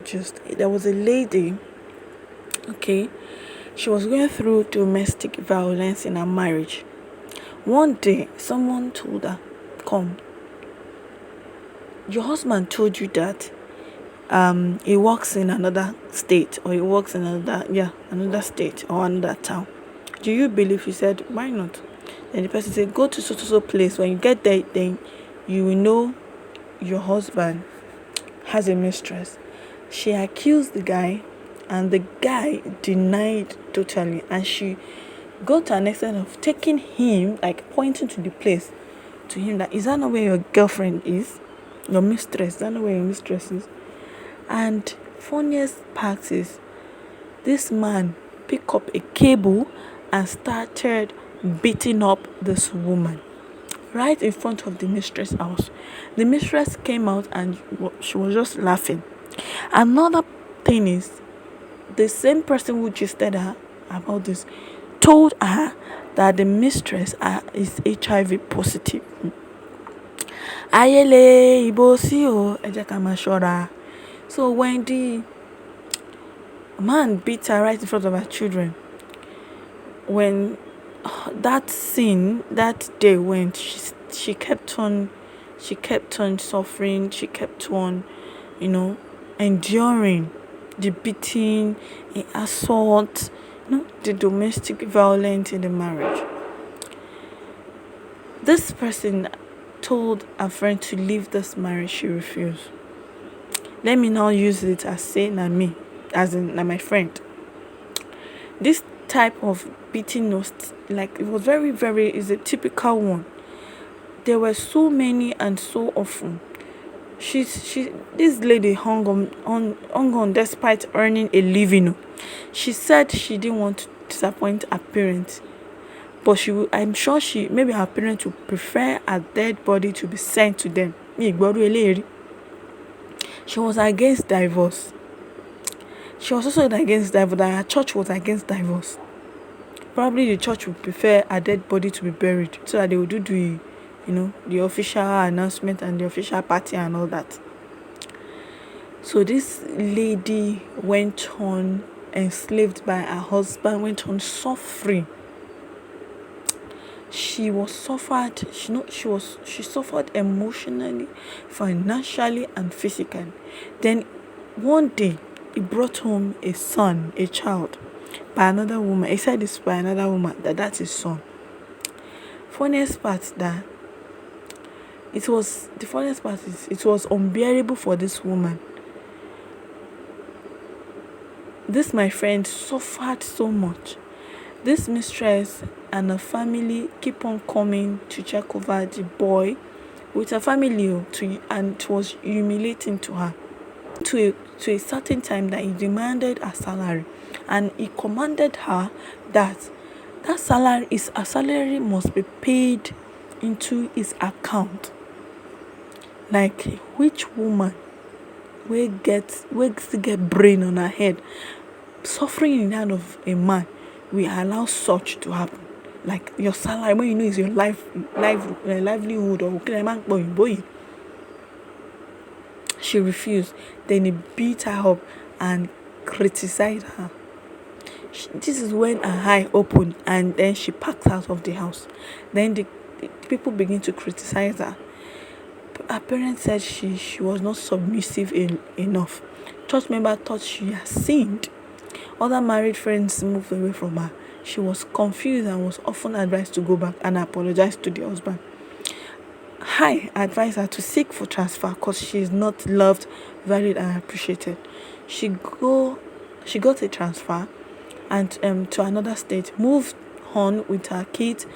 Just there was a lady, okay, she was going through domestic violence in her marriage. One day, someone told her, "Come, your husband told you that he works in another state, or he works in another state or another town. Do you believe?" He said, "Why not?" Then the person said, "Go to so place. When you get there, then you will know your husband has a mistress." She accused the guy, and the guy denied totally, and she got to an extent of taking him, like pointing to the place to him, that, "Is that not where your girlfriend is? Your mistress? Is that not where your mistress is?" And funniest part is, this man picked up a cable and started beating up this woman right in front of the mistress house. The mistress came out and she was just laughing. Another thing is, the same person who gisted her about this told her that the mistress is HIV positive. Ayele ibo si o, ẹ jẹ́ ká máa ṣọ́ra. So when the man beat her right in front of her children, when that scene that day went, she kept on suffering. She kept on, enduring the beating, the assault, the domestic violence in the marriage. This person told a friend to leave this marriage. She refused. Let me now use it as saying na me, as in na my friend. This type of beating was like, it was very, very, is a typical one. There were so many and so often. This lady hung on despite earning a living. She said she didn't want to disappoint her parents, but I'm sure maybe her parents would prefer a dead body to be sent to them. She was against divorce. She was also against divorce. That her church was against divorce. Probably the church would prefer a dead body to be buried, so that they would do the official announcement and the official party and all that. So this lady went on enslaved by her husband, went on suffering. She suffered emotionally, financially, and physically. Then one day he brought home a child by another woman. He said it's by another woman, that's his son. Funniest part is it was unbearable for this woman. This, my friend, suffered so much. This mistress and her family keep on coming to check over the boy with her family, and it was humiliating to her. To a certain time that he demanded a salary, and he commanded her that salary must be paid into his account. Like, which woman will get brain on her head, suffering in the hand of a man, we allow such to happen? Like, your salary, when you know is your livelihood, or boy. She refused. Then he beat her up and criticized her. This is when her eye opened, and then she packed out of the house. Then the people begin to criticize her. Her parents said she was not submissive enough. Church member thought she had sinned. Other married friends moved away from her. She was confused and was often advised to go back and apologize to the husband. I advised her to seek for transfer because she is not loved, valued, and appreciated. She got a transfer and to another state, moved on with her kids.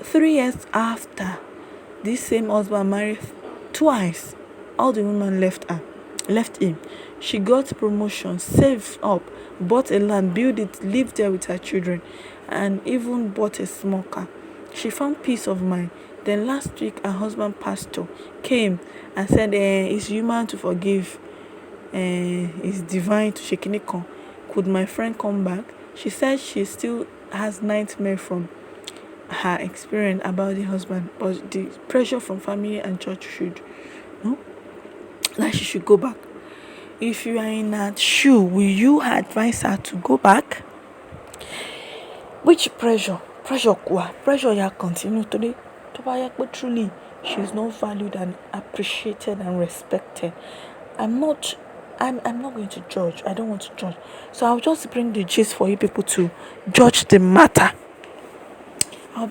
3 years after, this same husband married twice. All the women left him. She got promotion, saved up, bought a land, built it, lived there with her children, and even bought a small car. She found peace of mind. Then last week, her husband pastor came and said, it's human to forgive, it's divine to shekiniko. Could my friend come back? She said she still has nightmare from her experience about the husband, but the pressure from family and church she should go back. If you are in her shoe, will you advise her to go back? Which pressure ya continue today tó bá yẹ pé truly she is not valued and appreciated and respected. I'm not going to judge. I don't want to judge. So I'll just bring the gist for you people to judge the matter. I'm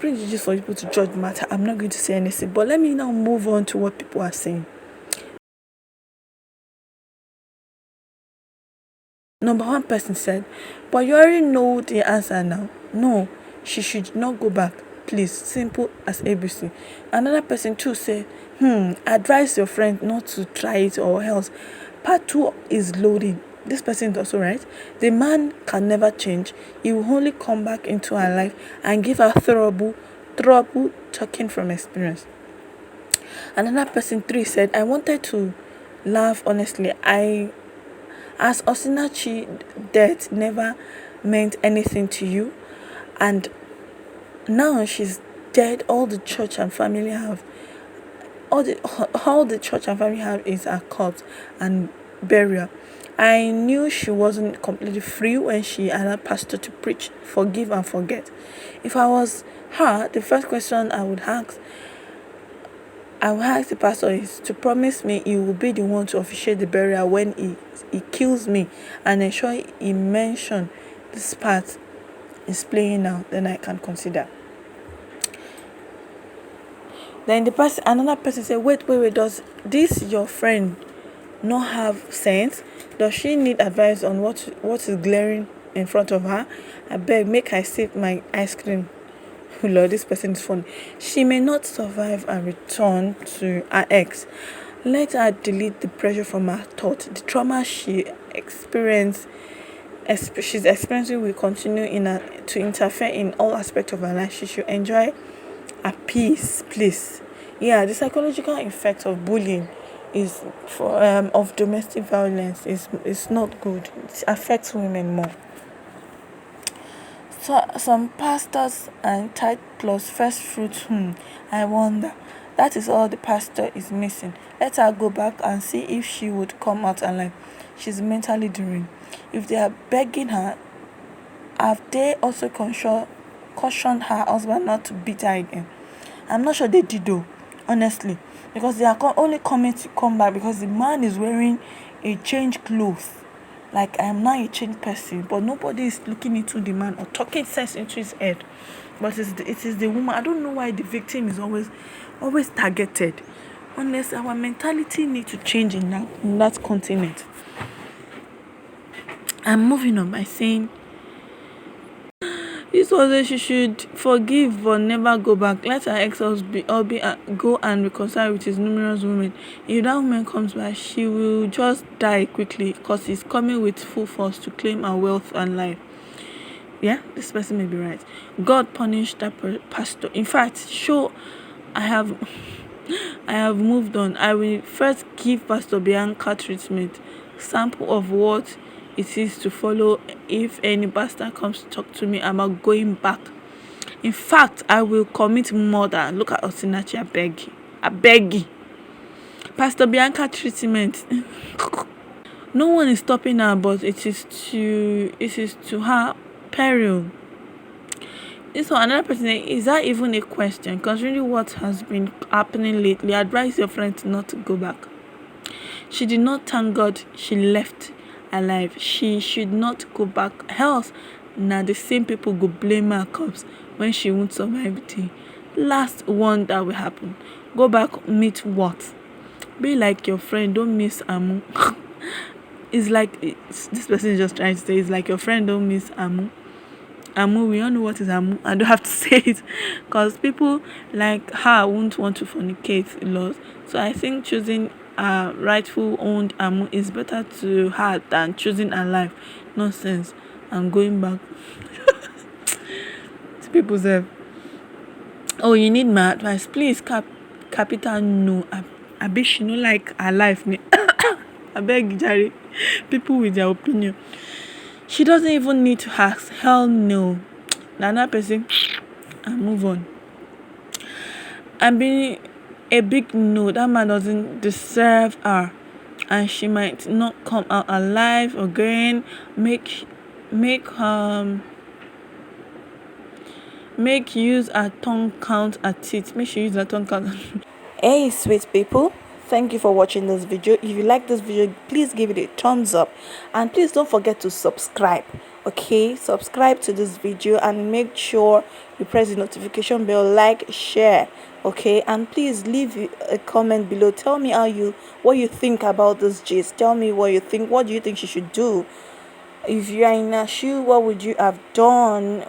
not going to say anything. But let me now move on to what people are saying. Number one person said, but you already know the answer now. No, she should not go back. Please, simple as ABC. Another person too said, advise your friend not to try it or else. Part 2 is loading. This person is also right. The man can never change. He will only come back into her life and give her trouble talking from experience. Another person 3 said, I wanted to laugh honestly. As Osinachi death never meant anything to you, and now she's dead, all the church and family have is her corpse and burial. I knew she wasn't completely free when she allowed pastor to preach forgive and forget. If I was her, the first question I would ask the pastor is to promise me he will be the one to officiate the burial when he kills me, and ensure he mention this part is playing now, then I can consider. Then another person said, wait, does this your friend not have sense? Does she need advice on what is glaring in front of her? I beg, make I sip my ice cream. Lord, this person is funny. She may not survive and return to her ex. Let her delete the pressure from her thought. The trauma she's experiencing will continue to interfere in all aspects of her life. She should enjoy a peace, please. Yeah, the psychological effect of bullying of domestic violence is not good. It affects women more. So some pastors and tithe plus first fruits. I wonder. That is all the pastor is missing. Let her go back and see if she would come out alive. She's mentally drained. If they are begging her, have they also cautioned her husband not to beat her again? I'm not sure they did though, honestly, because they are only coming to come back because the man is wearing a changed clothes. Like, I am now a changed person, but nobody is looking into the man or talking sense into his head. But it is the woman. I don't know why the victim is always targeted. Unless our mentality needs to change in that continent. I'm moving on by saying, this was that she should forgive but never go back. Let her ex-husband go and reconcile with his numerous women. If that woman comes back, she will just die quickly because he's coming with full force to claim her wealth and life. Yeah, this person may be right. God punished that pastor. In fact, I have moved on. I will first give Pastor Bianca treatment, sample of what it is to follow if any pastor comes to talk to me about going back. In fact, I will commit murder. Look at Osinachi, I beg you. Pastor Bianca treatment. No one is stopping her, but it is to her peril. This one, another person, is that even a question? Considering what has been happening lately, advise your friend not to go back. She did not thank God she left alive. She should not go back. Else, now the same people go blame her cops when she won't survive the last one that will happen. Go back, meet what? Be like your friend, don't miss Amu. This person is just trying to say, it's like your friend, don't miss Amu. Amu, we all know what is Amu. I don't have to say it because people like her won't want to fornicate laws. So I think choosing a rightful owned Amu is better to her than choosing a life. Nonsense. I'm going back. People say, oh, you need my advice. Please, capital no. I bet she no like her life. I beg Jerry. People with their opinion. She doesn't even need to ask. Hell no. Another person, and move on. I'm being a big no. That man doesn't deserve her. and she might not come out alive again. Make use her tongue count at it. Make sure you use her tongue count. Hey sweet people, thank you for watching this video. If you like this video, please give it a thumbs up, and please don't forget to subscribe. Okay, subscribe to this video and make sure you press the notification bell, like, share. Okay, and please leave a comment below. Tell me what you think about this gist. Tell me what you think. What do you think she should do? If you are in her shoe, what would you have done?